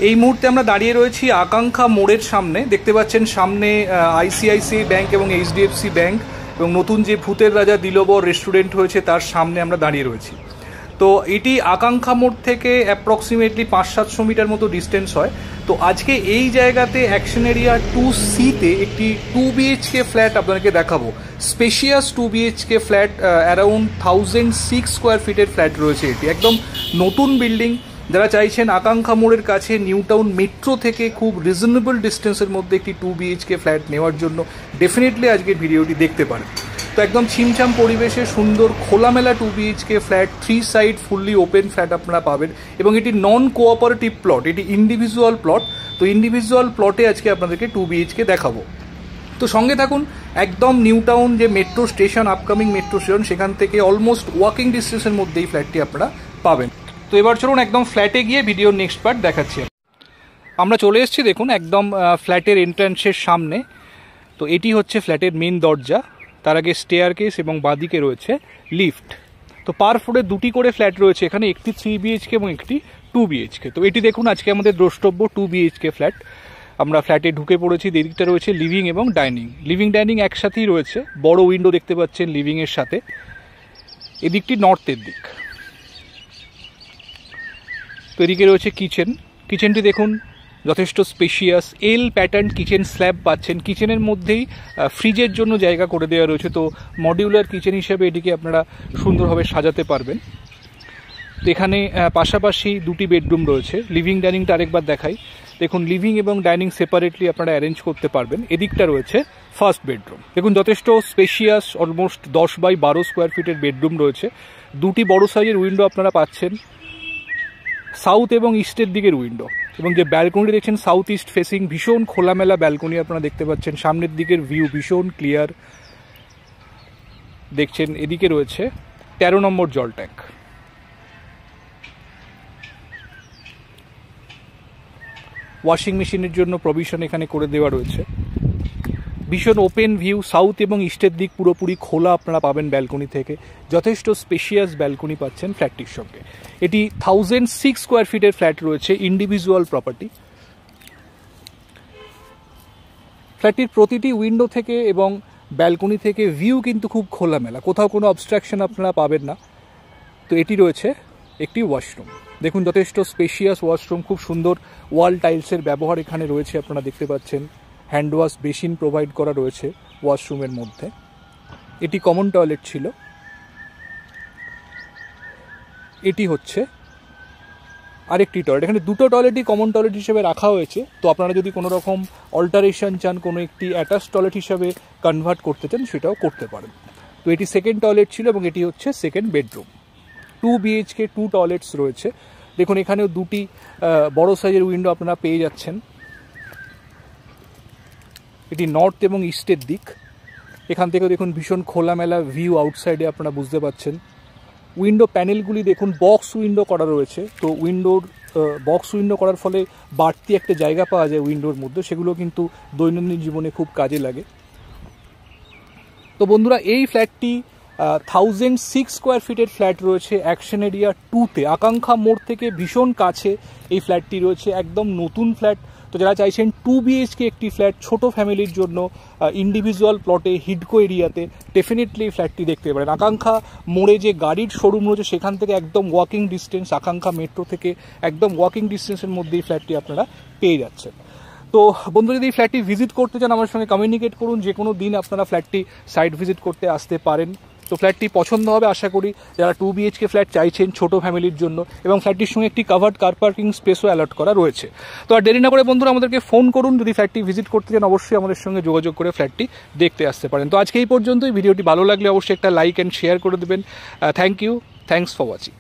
এই মুহূর্তে আমরা দাঁড়িয়ে রয়েছি আকাঙ্ক্ষা মোড়ের সামনে। দেখতে পাচ্ছেন সামনে আইসিআইসিআই ব্যাংক এবং এইচডিএফসি ব্যাংক এবং নতুন যে ভূতের রাজা দিলবর রেস্টুরেন্ট হয়েছে তার সামনে আমরা দাঁড়িয়ে রয়েছি। তো এটি আকাঙ্ক্ষা মোড় থেকে অ্যাপ্রক্সিমেটলি 500-700 মিটার মতো ডিস্টেন্স হয়। তো আজকে এই জায়গাতে অ্যাকশন এরিয়া 2C-তে একটি 2 BHK ফ্ল্যাট আপনাদেরকে দেখাবো। Spacious 2 BHK flat, around 1006 square ফিটের ফ্ল্যাট রয়েছে। এটি একদম নতুন বিল্ডিং। যারা চাইছেন আকাঙ্ক্ষা মোড়ের কাছে নিউ টাউন মেট্রো থেকে খুব রিজনেবল ডিস্টেন্সের মধ্যে একটি 2 BHK ফ্ল্যাট নেওয়ার জন্য ডেফিনেটলি আজকের ভিডিওটি দেখতে পারেন। তো একদম ছিমছাম পরিবেশে সুন্দর খোলামেলা 2 BHK flat, 3 side fully open flat আপনারা পাবেন এবং এটি নন কোঅপারেটিভ প্লট, এটি ইন্ডিভিজুয়াল প্লট। তো ইন্ডিভিজুয়াল প্লটে আজকে আপনাদেরকে 2 BHK দেখাবো। তো সঙ্গে থাকুন। একদম নিউ টাউন যে metro station, upcoming metro station, সেখান থেকে অলমোস্ট ওয়াকিং ডিস্টেন্সের মধ্যে এই ফ্ল্যাটটি আপনারা পাবেন। তো এবার চলুন একদম ফ্ল্যাটে গিয়ে ভিডিওর নেক্সট পার্ট দেখাচ্ছি। আমরা চলে এসেছি দেখুন একদম ফ্ল্যাটের এন্ট্রান্সের সামনে। তো এটি হচ্ছে ফ্ল্যাটের মেন দরজা, তার আগে স্টেয়ারকেস এবং বাঁদিকে রয়েছে লিফট। তো পার ফ্লোরে দুটি করে ফ্ল্যাট রয়েছে এখানে, একটি 3 BHK এবং একটি 2 BHK। তো এটি দেখুন আজকে আমাদের দ্রষ্টব্য 2 BHK ফ্ল্যাট। আমরা ফ্ল্যাটে ঢুকে পড়েছি। এদিকটা রয়েছে লিভিং এবং ডাইনিং। লিভিং ডাইনিং একসাথেই রয়েছে, বড় উইন্ডো দেখতে পাচ্ছেন লিভিংয়ের সাথে। এদিকটি নর্থের দিক। তো এদিকে রয়েছে কিচেন। কিচেনটি দেখুন যথেষ্ট স্পেশিয়াস এল প্যাটার্ন কিচেন স্ল্যাব পাচ্ছেন। কিচেনের মধ্যেই ফ্রিজের জন্য জায়গা করে দেওয়া রয়েছে। তো মডিউলার কিচেন হিসেবে এটিকে আপনারা সুন্দরভাবে সাজাতে পারবেন। তো এখানে পাশাপাশি দুটি বেডরুম রয়েছে। লিভিং ডাইনিংটা আরেকবার দেখাই। দেখুন লিভিং এবং ডাইনিং সেপারেটলি আপনারা অ্যারেঞ্জ করতে পারবেন। এদিকটা রয়েছে ফার্স্ট বেডরুম। দেখুন যথেষ্ট স্পেশিয়াস, অলমোস্ট 10x12 স্কোয়ার ফিটের বেডরুম রয়েছে। দুটি বড় সাইজের উইন্ডো আপনারা পাচ্ছেন, সাউথ এবং ইস্টের দিকের উইন্ডো। এবং যে ব্যালকনি দেখছেন সাউথ ইস্ট ফেসিং, ভীষণ খোলামেলা ব্যালকনি আপনারা দেখতে পাচ্ছেন। সামনের দিকের ভিউ ভীষণ ক্লিয়ার দেখছেন। এদিকে রয়েছে 13 নম্বর জল ট্যাঙ্ক। ওয়াশিং মেশিনের জন্য প্রভিশন এখানে করে দেওয়া রয়েছে। ভীষণ ওপেন ভিউ, সাউথ এবং ইস্টের দিক পুরোপুরি খোলা আপনারা পাবেন ব্যালকনি থেকে। যথেষ্ট স্পেশিয়াস ব্যালকনি পাচ্ছেন ফ্ল্যাটটির সঙ্গে। এটি 1006 স্কোয়ার ফিটের ফ্ল্যাট রয়েছে, ইন্ডিভিজুয়াল প্রপার্টি। ফ্ল্যাটটির প্রতিটি উইন্ডো থেকে এবং ব্যালকনি থেকে ভিউ কিন্তু খুব খোলামেলা, কোথাও কোনো অবস্ট্রাকশন আপনারা পাবেন না। তো এটি রয়েছে একটি ওয়াশরুম। দেখুন যথেষ্ট স্পেশিয়াস ওয়াশরুম, খুব সুন্দর ওয়াল টাইলসের ব্যবহার এখানে রয়েছে আপনারা দেখতে পাচ্ছেন। হ্যান্ড ওয়াশ বেসিন প্রোভাইড করা রয়েছে ওয়াশরুমের মধ্যে। এটি কমন টয়লেট ছিল। এটি হচ্ছে আরেকটি টয়লেট। এখানে দুটো টয়লেটই কমন টয়লেট হিসেবে রাখা হয়েছে। তো আপনারা যদি কোনো রকম অল্টারেশন চান, কোনো একটি অ্যাটাচ টয়লেট হিসাবে কনভার্ট করতে চান, সেটাও করতে পারেন। তো এটি সেকেন্ড টয়লেট ছিল এবং এটি হচ্ছে সেকেন্ড বেডরুম। 2 BHK 2 টয়লেটস রয়েছে। দেখুন এখানেও দুটি বড় সাইজের উইন্ডো আপনারা পেয়ে যাচ্ছেন। এটি নর্থ এবং ইস্টের দিক। এখান থেকে দেখুন ভীষণ খোলামেলা ভিউ আউটসাইডে আপনারা বুঝতে পাচ্ছেন। উইন্ডো প্যানেলগুলি দেখুন বক্স উইন্ডো করা রয়েছে। তো উইন্ডোর বক্স উইন্ডো করার ফলে বাড়তি একটা জায়গা পাওয়া যায় উইন্ডোর মধ্যে, সেগুলো কিন্তু দৈনন্দিন জীবনে খুব কাজে লাগে। তো বন্ধুরা এই ফ্ল্যাটটি 1006 স্কোয়ার ফিটের ফ্ল্যাট রয়েছে অ্যাকশন এরিয়া 2-তে। আকাঙ্ক্ষা মোড় থেকে ভীষণ কাছে এই ফ্ল্যাটটি রয়েছে, একদম নতুন ফ্ল্যাট। তো যারা চাইছেন 2 BHK একটি ফ্ল্যাট ছোট ফ্যামিলির জন্য ইন্ডিভিজুয়াল প্লটে হিডকো এরিয়াতে, ডেফিনেটলি এই ফ্ল্যাটটি দেখতে পারেন। আকাঙ্ক্ষা মোড়ে যে গাড়ির শোরুম রয়েছে সেখান থেকে একদম ওয়াকিং ডিস্টেন্স, আকাঙ্ক্ষা মেট্রো থেকে একদম ওয়াকিং ডিস্টেন্সের মধ্যে এই ফ্ল্যাটটি আপনারা পেয়ে যাচ্ছেন। তো বন্ধুরা যদি এই ফ্ল্যাটটি ভিজিট করতে চান আমার সঙ্গে কমিউনিকেট করুন। যে কোনো দিন আপনারা ফ্ল্যাটটি সাইট ভিজিট করতে আসতে পারেন। তো ফ্ল্যাটটি পছন্দ হবে আশা করি যারা 2 BHK ফ্ল্যাট চাইছেন ছোট ফ্যামিলির জন্য। এবং ফ্ল্যাটটির সঙ্গে একটি কাভার্ড কার পার্কিং স্পেসও অ্যালট করা রয়েছে। তো আর দেরি না করে বন্ধুরা আমাদেরকে ফোন করুন। যদি ফ্ল্যাটটি ভিজিট করতে চান অবশ্যই আমাদের সঙ্গে যোগাযোগ করে ফ্ল্যাটটি দেখতে আসতে পারেন। তো আজকে এই পর্যন্তই। ভিডিওটি ভালো লাগলে অবশ্যই একটা লাইক অ্যান্ড শেয়ার করে দেবেন। Thank you, thanks for watching.